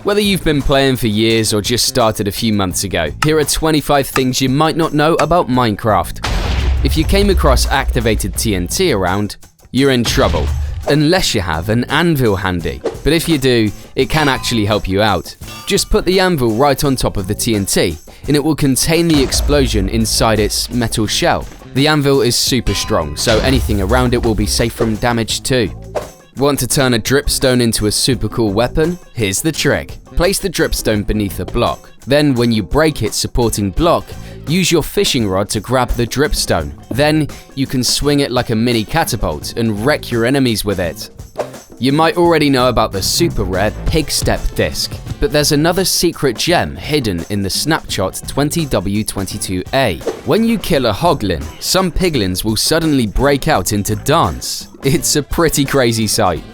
Whether you've been playing for years or just started a few months ago, here are 25 things you might not know about Minecraft. If you came across activated TNT around, you're in trouble, unless you have an anvil handy. But if you do, it can actually help you out. Just put the anvil right on top of the TNT, and it will contain the explosion inside its metal shell. The anvil is super strong, so anything around it will be safe from damage too. Want to turn a dripstone into a super cool weapon? Here's the trick. Place the dripstone beneath a block. Then when you break its supporting block, use your fishing rod to grab the dripstone. Then you can swing it like a mini catapult and wreck your enemies with it. You might already know about the super rare Pig Step disc, but there's another secret gem hidden in the snapshot 20W22A. When you kill a hoglin, some piglins will suddenly break out into dance. It's a pretty crazy sight.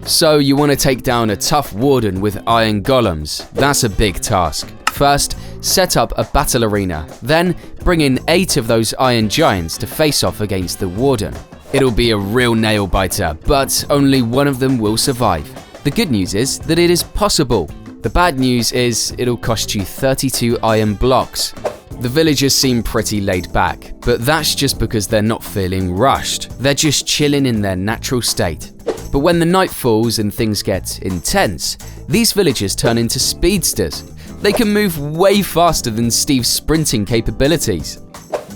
So you want to take down a tough warden with iron golems. That's a big task. First, set up a battle arena, then bring in 8 of those iron giants to face off against the warden. It'll be a real nail biter, but only one of them will survive. The good news is that it is possible. The bad news is it'll cost you 32 iron blocks. The villagers seem pretty laid back, but that's just because they're not feeling rushed. They're just chilling in their natural state. But when the night falls and things get intense, these villagers turn into speedsters. They can move way faster than Steve's sprinting capabilities.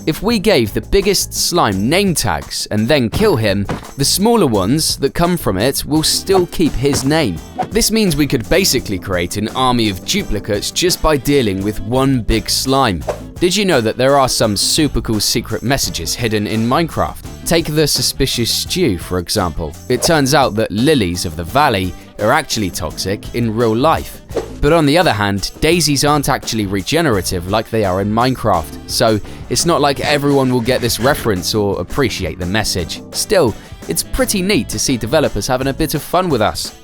If we gave the biggest slime name tags and then kill him, the smaller ones that come from it will still keep his name. This means we could basically create an army of duplicates just by dealing with one big slime. Did you know that there are some super cool secret messages hidden in Minecraft? Take the suspicious stew, for example. It turns out that lilies of the valley are actually toxic in real life. But on the other hand, daisies aren't actually regenerative like they are in Minecraft, so it's not like everyone will get this reference or appreciate the message. Still, it's pretty neat to see developers having a bit of fun with us.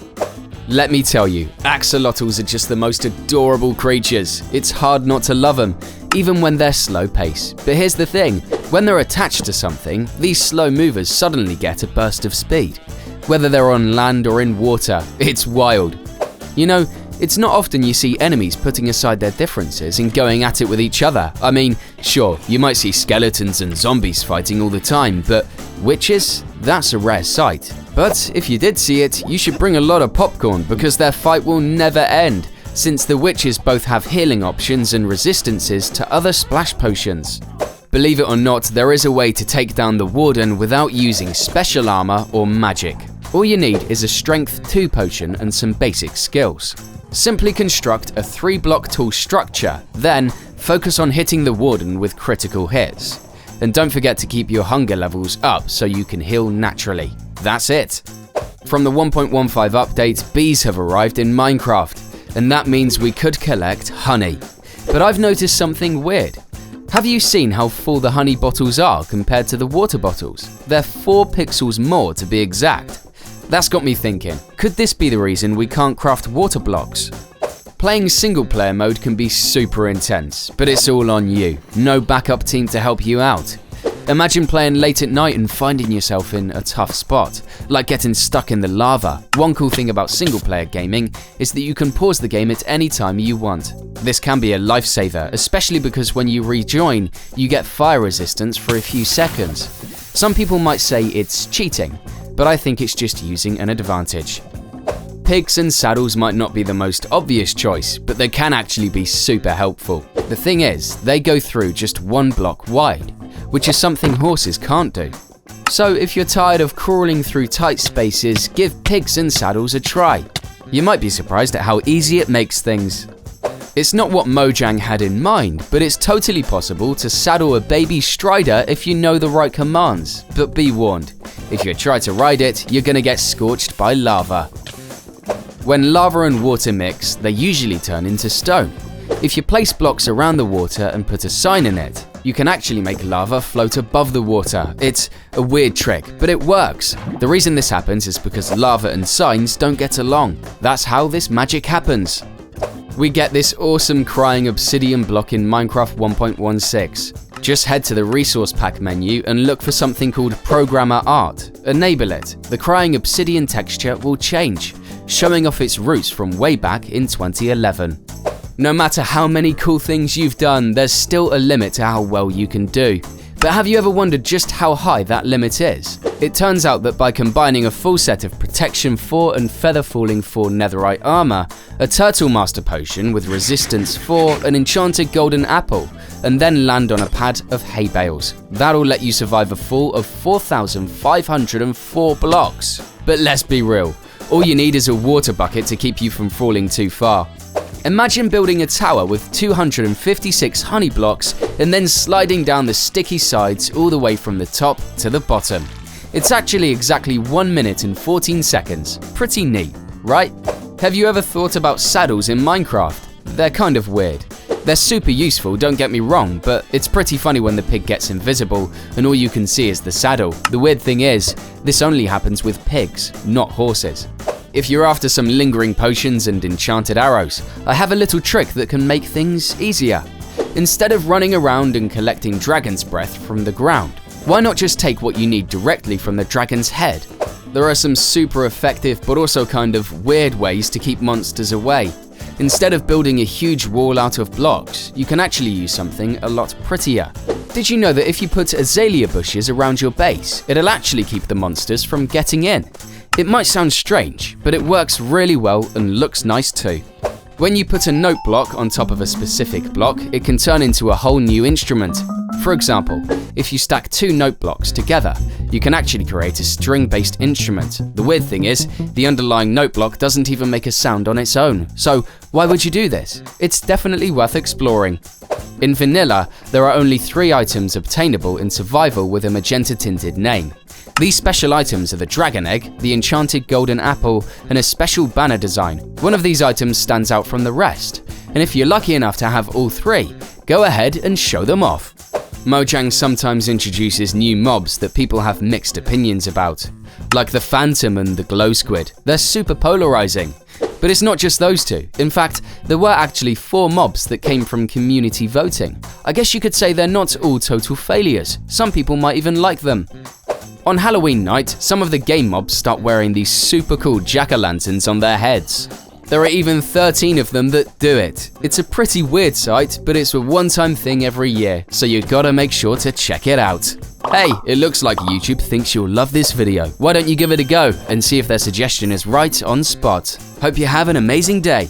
Let me tell you, axolotls are just the most adorable creatures. It's hard not to love them, even when they're slow pace. But here's the thing, when they're attached to something, these slow movers suddenly get a burst of speed. Whether they're on land or in water, it's wild. You know, it's not often you see enemies putting aside their differences and going at it with each other. I mean, sure, you might see skeletons and zombies fighting all the time, but witches? That's a rare sight. But if you did see it, you should bring a lot of popcorn because their fight will never end, since the witches both have healing options and resistances to other splash potions. Believe it or not, there is a way to take down the warden without using special armor or magic. All you need is a strength 2 potion and some basic skills. Simply construct a 3-block tall structure, then focus on hitting the warden with critical hits. And don't forget to keep your hunger levels up so you can heal naturally. That's it. From the 1.15 update, bees have arrived in Minecraft, and that means we could collect honey. But I've noticed something weird. Have you seen how full the honey bottles are compared to the water bottles? They're 4 pixels more to be exact. That's got me thinking, could this be the reason we can't craft water blocks? Playing single player mode can be super intense, but it's all on you. No backup team to help you out. Imagine playing late at night and finding yourself in a tough spot, like getting stuck in the lava. One cool thing about single player gaming is that you can pause the game at any time you want. This can be a lifesaver, especially because when you rejoin, you get fire resistance for a few seconds. Some people might say it's cheating, but I think it's just using an advantage. Pigs and saddles might not be the most obvious choice, but they can actually be super helpful. The thing is, they go through just 1 block wide, which is something horses can't do. So if you're tired of crawling through tight spaces, give pigs and saddles a try. You might be surprised at how easy it makes things. It's not what 𝐈𝐦𝐻𝐸 had in mind, but it's totally possible to saddle a baby strider if you know the right commands. But be warned, if you try to ride it, you're gonna get scorched by lava. When lava and water mix, they usually turn into stone. If you place blocks around the water and put a sign in it, you can actually make lava float above the water. It's a weird trick, but it works. The reason this happens is because lava and signs don't get along. That's how this magic happens. We get this awesome crying obsidian block in Minecraft 1.16. Just head to the resource pack menu and look for something called programmer art. Enable it. The crying obsidian texture will change. showing off its roots from way back in 2011. No matter how many cool things you've done, there's still a limit to how well you can do. But have you ever wondered just how high that limit is? It turns out that by combining a full set of Protection 4 and Feather Falling 4 netherite armor, a Turtle Master Potion with Resistance 4, an enchanted golden apple, and then land on a pad of hay bales, that'll let you survive a fall of 4,504 blocks. But let's be real, all you need is a water bucket to keep you from falling too far. Imagine building a tower with 256 honey blocks and then sliding down the sticky sides all the way from the top to the bottom. It's actually exactly 1 minute and 14 seconds. Pretty neat, right? Have you ever thought about saddles in Minecraft? They're kind of weird. They're super useful, don't get me wrong, but it's pretty funny when the pig gets invisible and all you can see is the saddle. The weird thing is, this only happens with pigs, not horses. If you're after some lingering potions and enchanted arrows, I have a little trick that can make things easier. Instead of running around and collecting dragon's breath from the ground, why not just take what you need directly from the dragon's head? There are some super effective but also kind of weird ways to keep monsters away. Instead of building a huge wall out of blocks, you can actually use something a lot prettier. Did you know that if you put azalea bushes around your base, it'll actually keep the monsters from getting in? It might sound strange, but it works really well and looks nice too. When you put a note block on top of a specific block, it can turn into a whole new instrument. For example, if you stack 2 note blocks together, you can actually create a string-based instrument. The weird thing is, the underlying note block doesn't even make a sound on its own. So why would you do this? It's definitely worth exploring. In vanilla, there are only 3 items obtainable in survival with a magenta-tinted name. These special items are the dragon egg, the enchanted golden apple, and a special banner design. One of these items stands out from the rest, and if you're lucky enough to have all 3, go ahead and show them off. Mojang sometimes introduces new mobs that people have mixed opinions about, like the Phantom and the Glow Squid. They're super polarizing. But it's not just those 2. In fact, there were actually 4 mobs that came from community voting. I guess you could say they're not all total failures. Some people might even like them. On Halloween night, some of the game mobs start wearing these super cool jack-o'-lanterns on their heads. There are even 13 of them that do it. It's a pretty weird sight, but it's a one-time thing every year, so you gotta make sure to check it out. Hey, it looks like YouTube thinks you'll love this video. Why don't you give it a go and see if their suggestion is right on spot? Hope you have an amazing day.